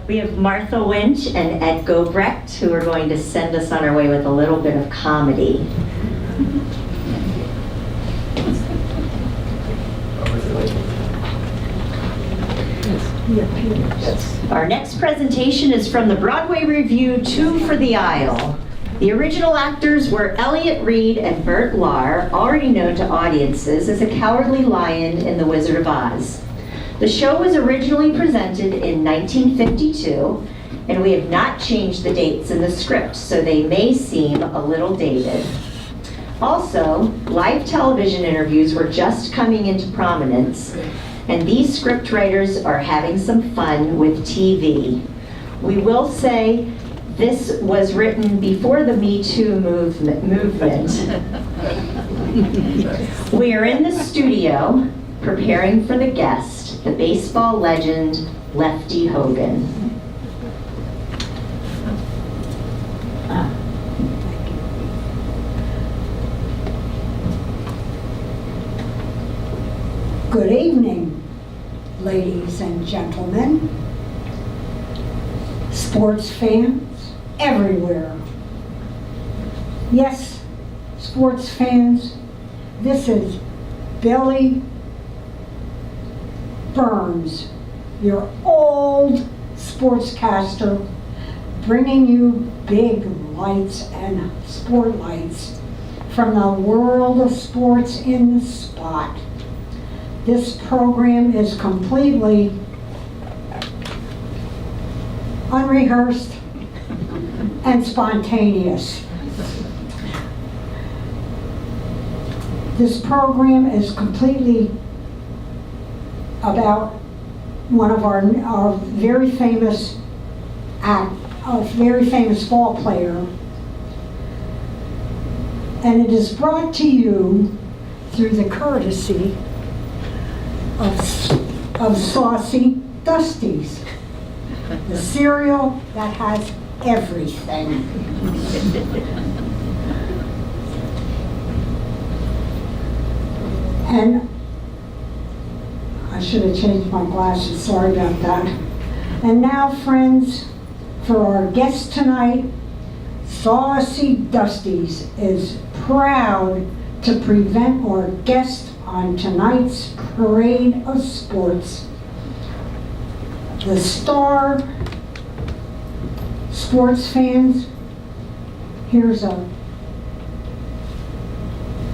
We have Martha Winch and Ed Gobrecht, who are going to send us on our way with a little bit of comedy. Our next presentation is from the Broadway review, Two for the Aisle. The original actors were Elliott Reed and Bert Lahr, already known to audiences as a cowardly lion in The Wizard of Oz. The show was originally presented in 1952, and we have not changed the dates in the script, so they may seem a little dated. Also, live television interviews were just coming into prominence, and these script writers are having some fun with TV. We will say this was written before the Me Too movement. We are in the studio preparing for the guest, the baseball legend, Lefty Hogan. Good evening, ladies and gentlemen, sports fans everywhere. Yes, sports fans, this is Billy Burns, your old sportscaster, bringing you big lights and spotlights from the world of sports in the spot. This program is completely unrehearsed and spontaneous. This program is completely about one of our very famous ball player, and it is brought to you through the courtesy of Saucy Dusties, the cereal that has everything. And I should have changed my glasses, sorry about that. And now, friends, for our guest tonight, Saucy Dusties is proud to present our guest on tonight's parade of sports. The star, sports fans, here's a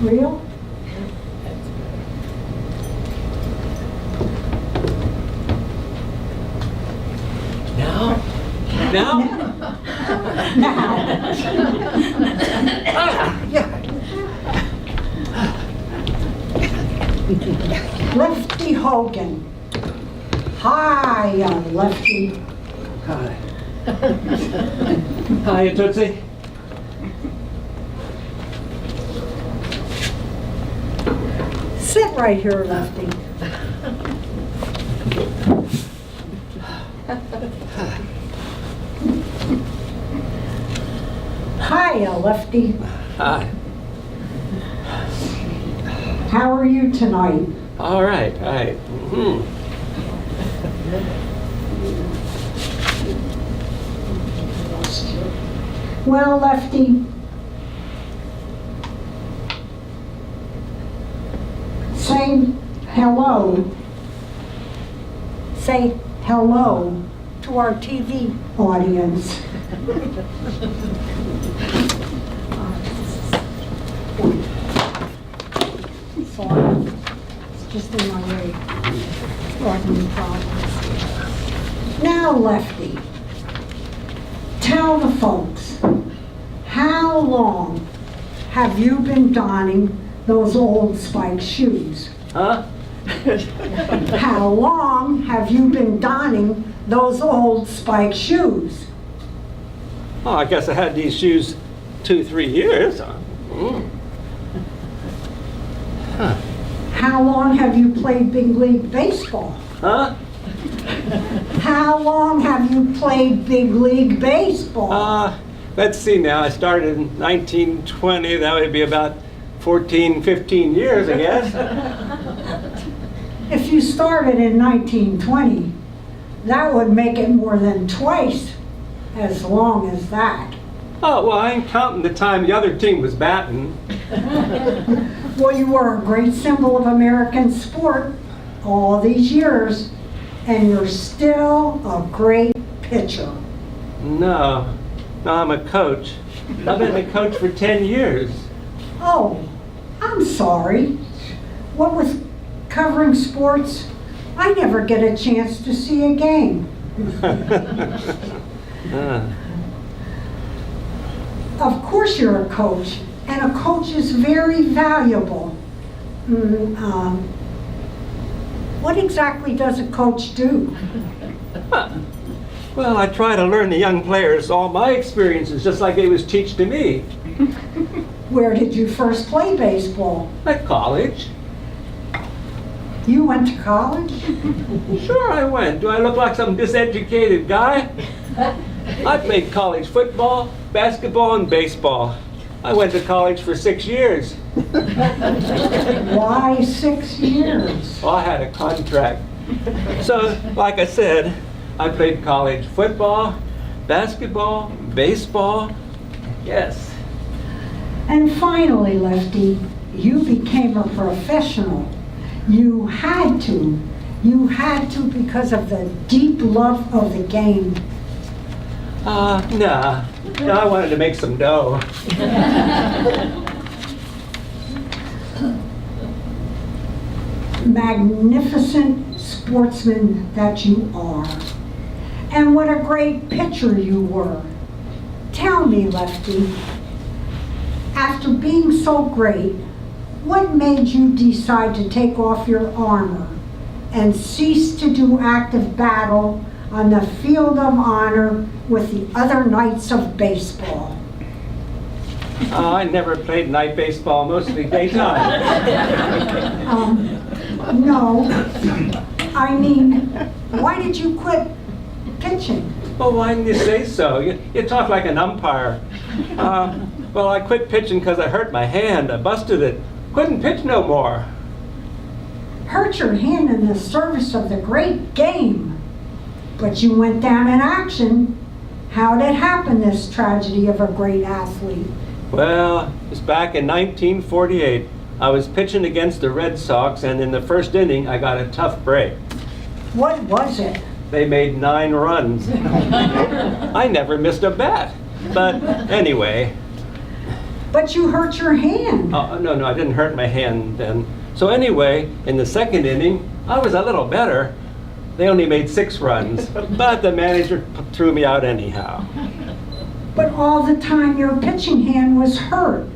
reel. Now? Now. Lefty Hogan. Hi, Lefty. Hi. Hi, Tootsie. Sit right here, Lefty. Hi, Lefty. Hi. How are you tonight? All right. Well, Lefty, say hello. Say hello to our TV audience. Sorry, it's just in my way. Causing me problems. Now, Lefty, tell the folks, how long have you been donning those old spike shoes? Huh? How long have you been donning those old spike shoes? Oh, I guess I had these shoes 2-3 years. Huh. How long have you played big league baseball? Huh? How long have you played big league baseball? Let's see now. I started in 1920. That would be about 14, 15 years, I guess. If you started in 1920, That would make it more than twice as long as that. Oh, well, I ain't counting the time the other team was batting. Well, you were a great symbol of American sport all these years, and you're still a great pitcher. No, I'm a coach. I've been a coach for 10 years. Oh, I'm sorry. What with covering sports, I never get a chance to see a game. Of course you're a coach, and a coach is very valuable. What exactly does a coach do? Well, I try to learn the young players all my experiences, just like they was teach to me. Where did you first play baseball? At college. You went to college? Sure I went. Do I look like some diseducated guy? I played college football, basketball, and baseball. I went to college for 6 years. Why 6 years? Well, I had a contract. So, like I said, I played college football, basketball, baseball. Yes. And finally, Lefty, you became a professional. You had to. You had to because of the deep love of the game. Nah. No, I wanted to make some dough. Magnificent sportsman that you are. And what a great pitcher you were. Tell me, Lefty, after being so great, what made you decide to take off your armor and cease to do active battle on the field of honor with the other knights of baseball? I never played night baseball, mostly daytime. No. I mean, why did you quit pitching? Well, why didn't you say so? You talk like an umpire. Well, I quit pitching because I hurt my hand. I busted it. Couldn't pitch no more. Hurt your hand in the service of the great game. But you went down in action. How did it happen, this tragedy of a great athlete? Well, it's back in 1948. I was pitching against the Red Sox, and in the first inning, I got a tough break. What was it? They made 9 runs. I never missed a bat. But anyway. But you hurt your hand. No, I didn't hurt my hand then. So anyway, in the second inning, I was a little better. They only made 6 runs, but the manager threw me out anyhow. But all the time your pitching hand was hurt.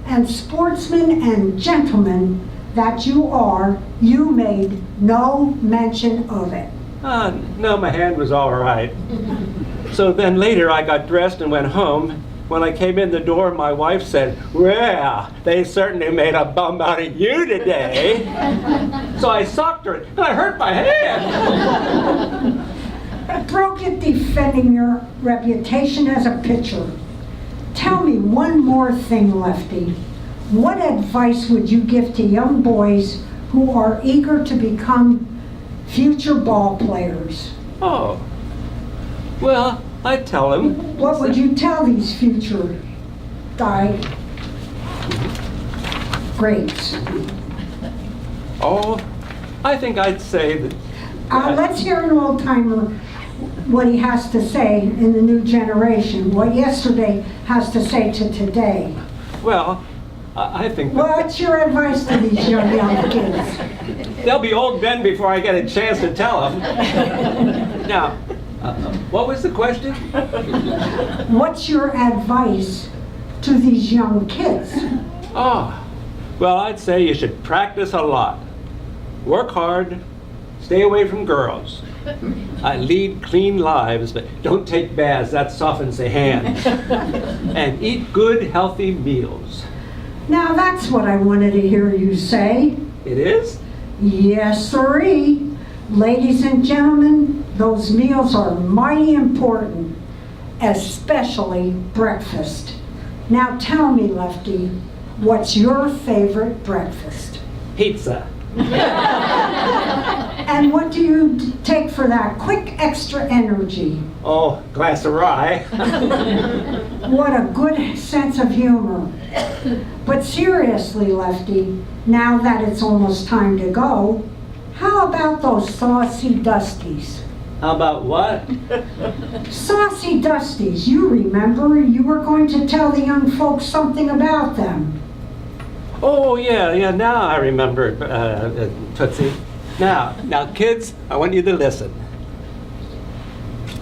And sportsman and gentleman that you are, you made no mention of it. No, my hand was all right. So then later I got dressed and went home. When I came in the door, my wife said, "Well, they certainly made a bum out of you today." So I socked her and I hurt my hand. Broke it defending your reputation as a pitcher. Tell me one more thing, Lefty. What advice would you give to young boys who are eager to become future ball players? Oh, well, I tell them. What would you tell these future greats? Oh, I think I'd say that. Let's hear an old timer what he has to say in the new generation, what yesterday has to say to today. Well, I think that What's your advice to these young kids? they'll be old men before I get a chance to tell them. Now, what was the question? What's your advice to these young kids? Oh, well, I'd say you should practice a lot. Work hard, stay away from girls. Lead clean lives, but don't take baths, that softens the hands. And eat good, healthy meals. Now that's what I wanted to hear you say. It is? Yes, sirree. Ladies and gentlemen, those meals are mighty important, especially breakfast. Now tell me, Lefty, what's your favorite breakfast? Pizza. And what do you take for that? Quick extra energy. Oh, glass of rye. What a good sense of humor. But seriously, Lefty, now that it's almost time to go, how about those saucy dusties? How about what? Saucy dusties, you remember you were going to tell the young folks something about them. Oh, yeah, now I remember, Tootsie. Now, kids, I want you to listen.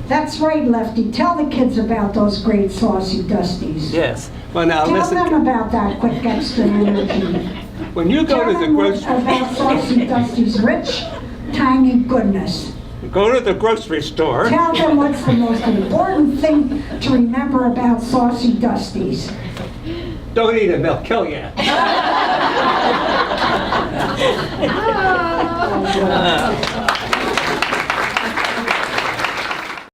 That's right, Lefty. Tell the kids about those great saucy dusties. Yes. Well, now Tell listen. them about that quick extra energy. When you go Tell to the them grocery, about saucy dusties' rich, tangy goodness. go to the grocery store. Tell them what's the most important thing to remember about saucy dusties. Don't eat them; they'll kill you. Oh, boy.